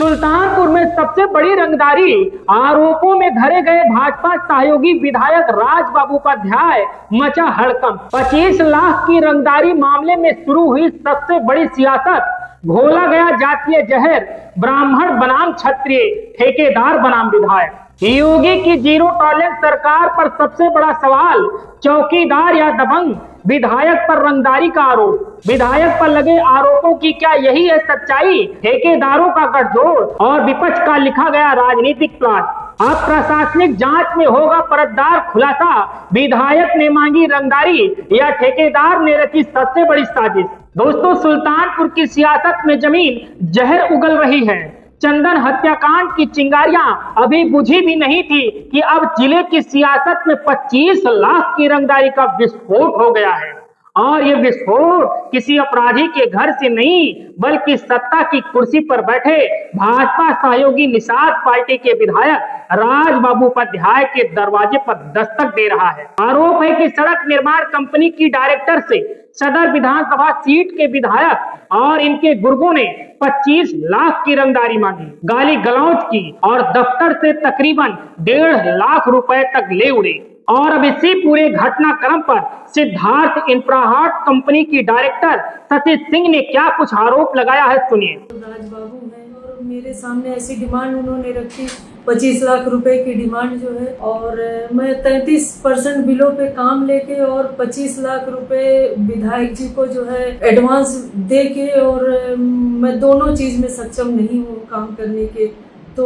सुल्तानपुर में सबसे बड़ी रंगदारी आरोपों में धरे गए भाजपा सहयोगी विधायक राजबाबू उपाध्याय मचा हड़कंप। 25 लाख की रंगदारी मामले में शुरू हुई सबसे बड़ी सियासत। घोला गया जातीय जहर, ब्राह्मण बनाम क्षत्रिय, ठेकेदार बनाम विधायक। योगी की जीरो टॉलरेंस सरकार पर सबसे बड़ा सवाल, चौकीदार या दबंग। विधायक पर रंगदारी का आरोप, विधायक पर लगे आरोपों की क्या यही है सच्चाई? ठेकेदारों का गठजोड़ और विपक्ष का लिखा गया राजनीतिक प्लान। अब प्रशासनिक जांच में होगा परतदार खुलासा। विधायक ने मांगी रंगदारी या ठेकेदार ने रची सबसे बड़ी साजिश? दोस्तों, सुल्तानपुर की सियासत में जमीन जहर उगल रही है। चंदन हत्याकांड की चिंगारियां अभी बुझी भी नहीं थी कि अब जिले की सियासत में 25 लाख की रंगदारी का विस्फोट हो गया है। और ये विस्फोट किसी अपराधी के घर से नहीं, बल्कि सत्ता की कुर्सी पर बैठे भाजपा सहयोगी निषाद पार्टी के विधायक राजबाबू उपाध्याय के दरवाजे पर दस्तक दे रहा है। आरोप है कि सड़क निर्माण कंपनी की डायरेक्टर से सदर विधानसभा सीट के विधायक और इनके गुर्गों ने 25 लाख की रंगदारी मांगी, गाली गलौज की और दफ्तर से तकरीबन 1.5 लाख रुपए तक ले उड़े। और अब इसी पूरे घटनाक्रम पर सिद्धार्थ इंफ्राहार्ट कंपनी की डायरेक्टर शशि सिंह ने क्या कुछ आरोप लगाया है, सुनिए। राजबाबू है और मेरे सामने ऐसी डिमांड उन्होंने रखी, 25 लाख रुपए की डिमांड जो है, और मैं 33% बिलों पे काम लेके और 25 लाख रुपए विधायक जी को जो है एडवांस दे के, और मैं दोनों चीज में सक्षम नहीं हूँ काम करने के, तो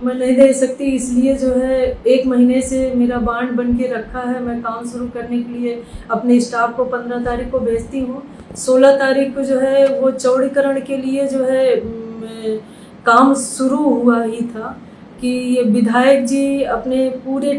मैं नहीं दे सकती। इसलिए जो है 1 महीने से मेरा बांड बन के रखा है। मैं काम शुरू करने के लिए अपने स्टाफ को 15 तारीख को भेजती हूँ। 16 तारीख को जो है वो चौड़ीकरण के लिए जो है काम शुरू हुआ ही था कि ये विधायक जी अपने पूरे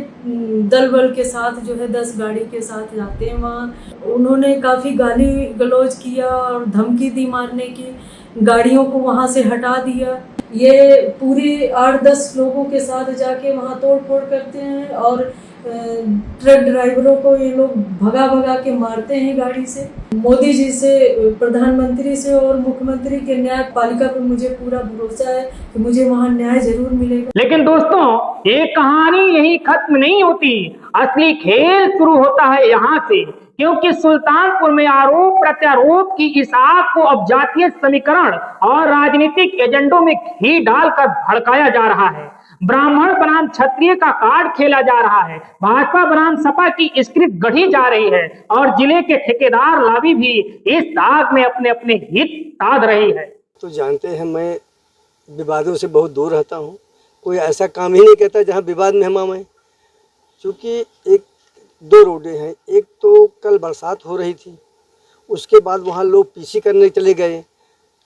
दल बल के साथ जो है 10 गाड़ी के साथ जाते हैं वहाँ। उन्होंने काफ़ी गाली गलौज किया और धमकी दी मारने की, गाड़ियों को वहाँ से हटा दिया। ये पूरी 8-10 लोगों के साथ जाके वहाँ तोड़ फोड़ करते हैं और ट्रक ड्राइवरों को ये लोग भगा भगा के मारते हैं गाड़ी से। मोदी जी से, प्रधानमंत्री से और मुख्यमंत्री के न्यायपालिका पे मुझे पूरा भरोसा है कि मुझे वहाँ न्याय जरूर मिलेगा। लेकिन दोस्तों, ये कहानी यही खत्म नहीं होती। असली खेल शुरू होता है यहाँ से, क्योंकि सुल्तानपुर में आरोप प्रत्यारोप की इस आग को अब जातीय समीकरण और राजनीतिक एजेंडों में घी डालकर भड़काया जा रहा है। ब्राह्मण बनाम क्षत्रिय का कार्ड खेला जा रहा है। भाजपा बनाम सपा की स्क्रिप्ट गढ़ी जा रही है और जिले के ठेकेदार लाभी भी इस आग में अपने अपने हित साध रही है। तो जानते हैं, मैं विवादों से बहुत दूर रहता हूँ। कोई ऐसा काम ही नहीं कहता जहाँ विवाद में हम आए। चूँकि 2 रोडें हैं। एक तो कल बरसात हो रही थी, उसके बाद वहाँ लोग पीसी करने चले गए,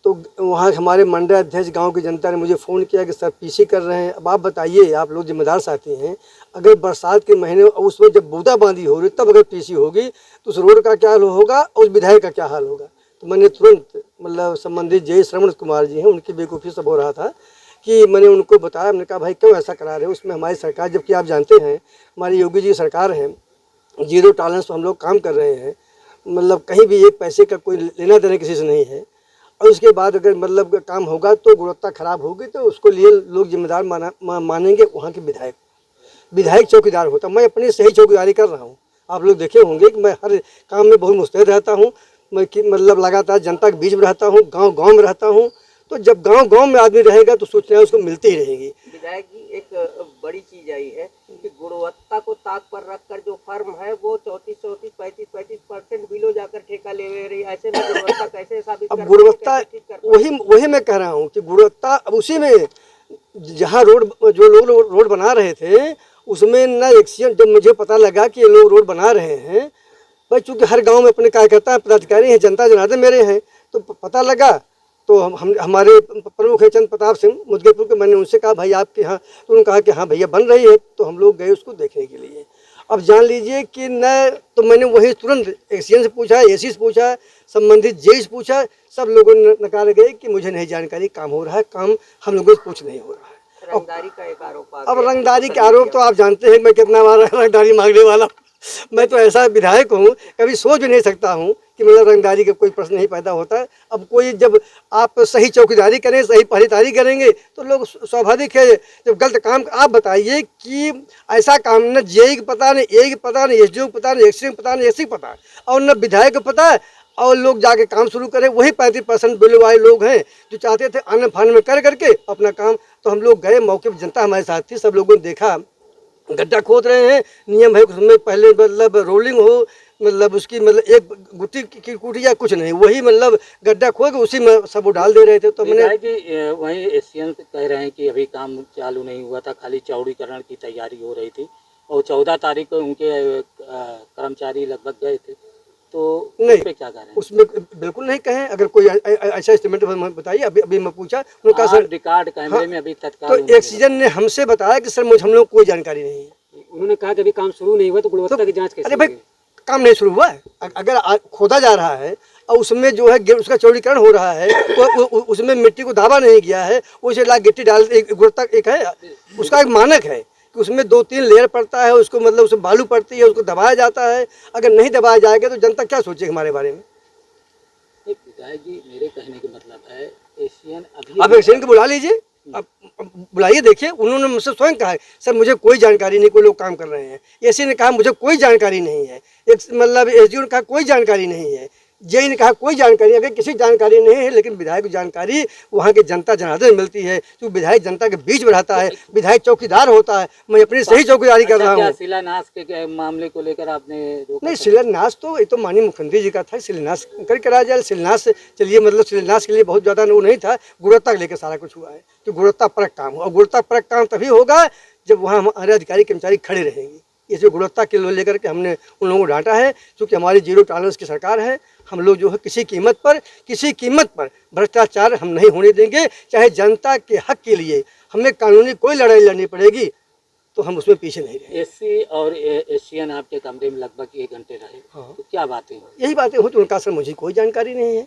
तो वहाँ हमारे मंडल अध्यक्ष गांव की जनता ने मुझे फ़ोन किया कि सर पीसी कर रहे हैं। अब आप बताइए, आप लोग जिम्मेदार साथी हैं, अगर बरसात के महीने उसमें जब बूंदाबांदी हो रही तब अगर पीसी होगी तो उस रोड का क्या हाल होगा और उस विधायक का क्या हाल होगा। तो मैंने तुरंत संबंधित जय श्रवण कुमार जी हैं, उनकी बेवकूफ़ी सब हो रहा था कि मैंने उनको बताया। मैंने कहा भाई क्यों ऐसा करा रहे हो, उसमें हमारी सरकार, जबकि आप जानते हैं हमारी योगी जी की सरकार है, जीरो टॉलरेंस पर हम लोग काम कर रहे हैं। कहीं भी एक पैसे का कोई लेना देना किसी से नहीं है। और उसके बाद अगर काम होगा तो गुणवत्ता खराब होगी तो उसको लिए लोग जिम्मेदार मानेंगे वहाँ के विधायक चौकीदार होता। मैं अपनी सही चौकीदारी कर रहा हूँ। आप लोग देखे होंगे कि मैं हर काम में बहुत मुस्तैद रहता हूँ। मैं लगातार जनता के बीच में रहता हूँ, गाँव में रहता हूँ। तो जब गांव में आदमी रहेगा तो सूचनाएं उसको मिलती ही रहेगी। विधायक जी, एक बड़ी चीज आई है कि गुणवत्ता को ताक पर रखकर जो फर्म है वो 34, 35% बिलो जाकर ठेका ले रही है। ऐसे में गुणवत्ता कैसे साबित? अब गुणवत्ता वही मैं कह रहा हूँ कि गुणवत्ता अब उसी में, जहाँ जो लोग रोड बना रहे थे उसमें न एक्सीडेंट, जब मुझे पता लगा कि ये लोग रोड बना रहे हैं, भाई चूँकि हर गाँव में अपने कार्यकर्ता पदाधिकारी हैं, जनता जनार्दन मेरे हैं, तो पता लगा तो हमारे प्रमुख है चंद प्रताप सिंह मुदगेपुर के, मैंने उनसे कहा भाई आपके यहाँ, तो उन्होंने कहा कि हाँ भैया बन रही है। तो हम लोग गए उसको देखने के लिए। अब जान लीजिए कि न, तो मैंने वही तुरंत एक्सीडेंट से पूछा, एसी से पूछा, संबंधित जेई से पूछा, सब लोगों ने नकार गए कि मुझे नहीं जानकारी, काम हो रहा है, काम हम लोगों से कुछ नहीं हो रहा है। रंगदारी का एक आरोप। अब रंगदारी के आरोप तो आप जानते हैं मैं कितना बार रंगदारी मांगने वाला। मैं तो ऐसा विधायक हूँ, कभी सोच भी नहीं सकता हूँ कि मतलब रंगदारी का कोई प्रश्न नहीं पैदा होता है। अब कोई जब आप सही चौकीदारी करें, सही पहरेदारी करेंगे तो लोग स्वाभाविक है जब गलत काम। आप बताइए कि ऐसा काम न जेई को पता, न ए को पता, न एसडीओ को पता, न एक्सडीओ को पता, न एससी को पता और न विधायक को पता है, और लोग जाके काम शुरू करें। वही 35% बिल वाले लोग हैं जो चाहते थे अन्न फान में कर करके अपना काम। तो हम लोग गए मौके पर, जनता हमारे साथ थी, सब लोगों ने देखा गड्ढा खोद रहे हैं। नियम है उसमें पहले मतलब रोलिंग हो, मतलब उसकी मतलब एक गुत्ती की कुटी या कुछ नहीं, वही मतलब गड्ढा खोद के उसी में सब वो डाल दे रहे थे। तो मैंने वहीं एशियन कह रहे हैं कि अभी काम चालू नहीं हुआ था, खाली चौड़ीकरण की तैयारी हो रही थी और 14 तारीख को उनके कर्मचारी लगभग गए थे। तो नहीं, उस पे क्या कह रहे हैं? उसमें बिल्कुल नहीं कहें। अगर कोई ऐसा एस्टिमेट बताइए। अभी मैं पूछा, उन्होंने कहा सर रिकॉर्ड कैमरे में अभी तत्काल। तो एक्सीजन ने हमसे बताया कि सर मुझे हम लोग कोई जानकारी नहीं है। उन्होंने कहा कि अभी काम शुरू नहीं हुआ तो गुणवत्ता की जांच कैसे? अरे भाई काम नहीं शुरू हुआ है। अगर खोदा जा रहा है और उसमें जो है उसका चौड़ीकरण हो रहा है तो उसमें मिट्टी को दाबा नहीं किया है, उसे ला गिट्टी डाल, एक गुणवत्ता एक है, उसका एक मानक है कि उसमें 2-3 लेयर पड़ता है, उसको मतलब उसमें बालू पड़ती है, उसको दबाया जाता है। अगर नहीं दबाया जाएगा तो जनता क्या सोचेगी हमारे बारे में? विधायक जी, मेरे कहने का मतलब है एशियन अभी आप एशियन को बुला लीजिए, आप बुलाइए, देखिए। उन्होंने मुझसे स्वयं कहा है सर मुझे कोई जानकारी नहीं, कोई लोग काम कर रहे हैं। एसी ने कहा मुझे कोई जानकारी नहीं है, एक मतलब एसडीओ ने कहा कोई जानकारी नहीं है, जेई ने कहा कोई जानकारी। अगर किसी जानकारी नहीं है, लेकिन विधायक की जानकारी वहाँ की जनता जनार्दन मिलती है, तो विधायक जनता के बीच में रहता है, विधायक चौकीदार होता है। मैं अपनी सही चौकीदारी कर रहा हूँ। शिलान्यास के मामले को लेकर आपने नहीं, शिलान्यास तो ये तो माननीय मुख्यमंत्री जी का था, शिलान्यास कर करा जाए। शिलान्यास चलिए, मतलब शिलान्यास के लिए बहुत ज़्यादा वो नहीं था, गुणवत्ता लेकर सारा कुछ हुआ है। तो गुणवत्ता परक काम हुआ, और गुणवत्ता परक काम तभी होगा जब वहाँ हमारे अधिकारी कर्मचारी खड़े रहेंगे। ये जो गुणवत्ता के लेकर के हमने उन लोगों को डांटा है, क्योंकि हमारी जीरो टॉलरेंस की सरकार है। हम लोग जो है किसी कीमत पर भ्रष्टाचार हम नहीं होने देंगे। चाहे जनता के हक के लिए हमें कानूनी कोई लड़ाई लड़नी पड़ेगी तो हम उसमें पीछे नहीं रहेंगे। एसी और एशियन आपके कमरे में लगभग 1 घंटे रहे। हाँ। तो क्या बातें हुई? यही बातें हो तो उनका सर मुझे कोई जानकारी नहीं है,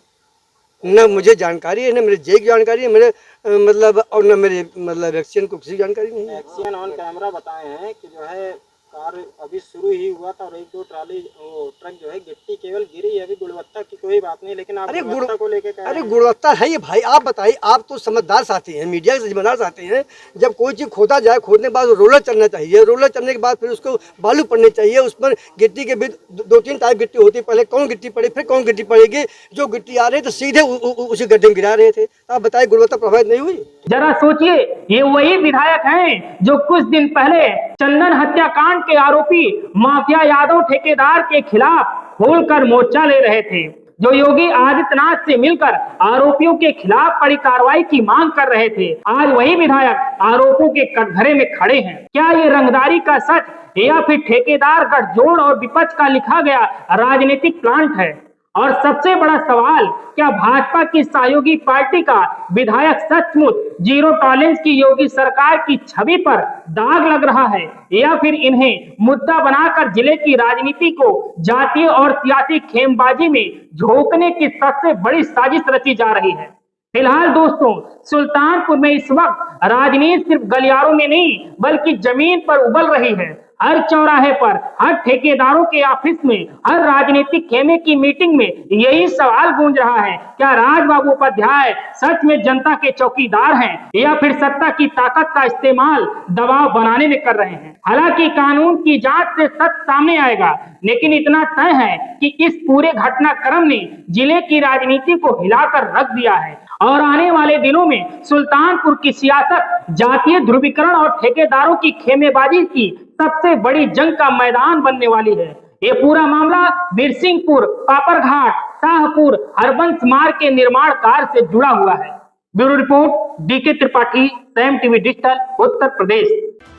न मुझे जानकारी है, न मेरे जेई की जानकारी है, मेरे मतलब और न मेरे मतलब एक्सीएन को किसी जानकारी नहीं है। एक्सीएन ऑन कैमरा बताए हैं कि जो है कार्य अभी शुरू ही हुआ था और 1-2 ट्राली ट्रक जो है गिट्टी केवल गिरी है। अभी गुणवत्ता की कोई बात नहीं, लेकिन आप गुणवत्ता को लेकर अरे गुणवत्ता है ये भाई। आप बताइए, आप तो समझदार साथी हैं, मीडिया के जिम्मेदार साथी हैं। जब कोई चीज़ खोदा जाए, खोदने के बाद रोलर चलना चाहिए, रोलर चलने के बाद फिर उसको बालू पड़नी चाहिए। उस पर गिट्टी के भी 2-3 टाइप गिट्टी होती है, पहले कौन गिट्टी पड़े फिर कौन गिट्टी पड़ेगी। जो गिट्टी आ रही तो सीधे उसी गड्ढे में गिरा रहे थे। आप बताइए गुणवत्ता प्रभावित नहीं हुई? जरा सोचिए, ये वही विधायक हैं जो कुछ दिन पहले चंदन हत्याकांड के आरोपी माफिया यादव ठेकेदार के खिलाफ खोलकर मोर्चा ले रहे थे, जो योगी आदित्यनाथ से मिलकर आरोपियों के खिलाफ कड़ी कार्रवाई की मांग कर रहे थे। आज वही विधायक आरोपों के कटघरे में खड़े हैं। क्या ये रंगदारी का सच या फिर ठेकेदार गठजोड़ और विपक्ष का लिखा गया राजनीतिक प्लांट है? और सबसे बड़ा सवाल, क्या भाजपा की सहयोगी पार्टी का विधायक सचमुच जीरो टॉलरेंस की योगी सरकार की छवि पर दाग लग रहा है, या फिर इन्हें मुद्दा बनाकर जिले की राजनीति को जातीय और सियासी खेमबाजी में झोंकने की सबसे बड़ी साजिश रची जा रही है? फिलहाल दोस्तों, सुल्तानपुर में इस वक्त राजनीति सिर्फ गलियारों में नहीं बल्कि जमीन पर उबल रही है। हर चौराहे पर, हर ठेकेदारों के ऑफिस में, हर राजनीतिक खेमे की मीटिंग में यही सवाल गूंज रहा है, क्या राजबाबू उपाध्याय सच में जनता के चौकीदार हैं या फिर सत्ता की ताकत का इस्तेमाल दबाव बनाने में कर रहे हैं? हालांकि कानून की जांच से सच सामने आएगा, लेकिन इतना तय है कि इस पूरे घटनाक्रम ने जिले की राजनीति को हिलाकर रख दिया है और आने वाले दिनों में सुल्तानपुर की सियासत जातीय ध्रुवीकरण और ठेकेदारों की खेमेबाजी की सबसे बड़ी जंग का मैदान बनने वाली है। ये पूरा मामला बिरसिंहपुर, पापड़घाट, शाहपुर, हरबंस मार्ग के निर्माण कार्य से जुड़ा हुआ है। Bureau report, DK Tripathi, Saam TV digital, Uttar Pradesh.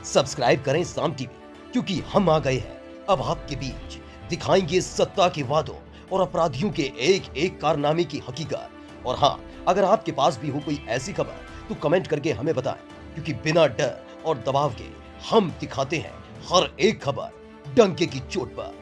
Subscribe करें साम टीवी, क्योंकि हम आ गए हैं अब आपके बीच, दिखाएंगे सत्ता के वादों और अपराधियों के एक एक कारनामे की हकीकत। और हाँ, अगर आपके पास भी हो कोई ऐसी खबर तो कमेंट करके हमें बताएं, क्योंकि बिना डर और दबाव के हम दिखाते हैं हर एक खबर डंके की चोट पर।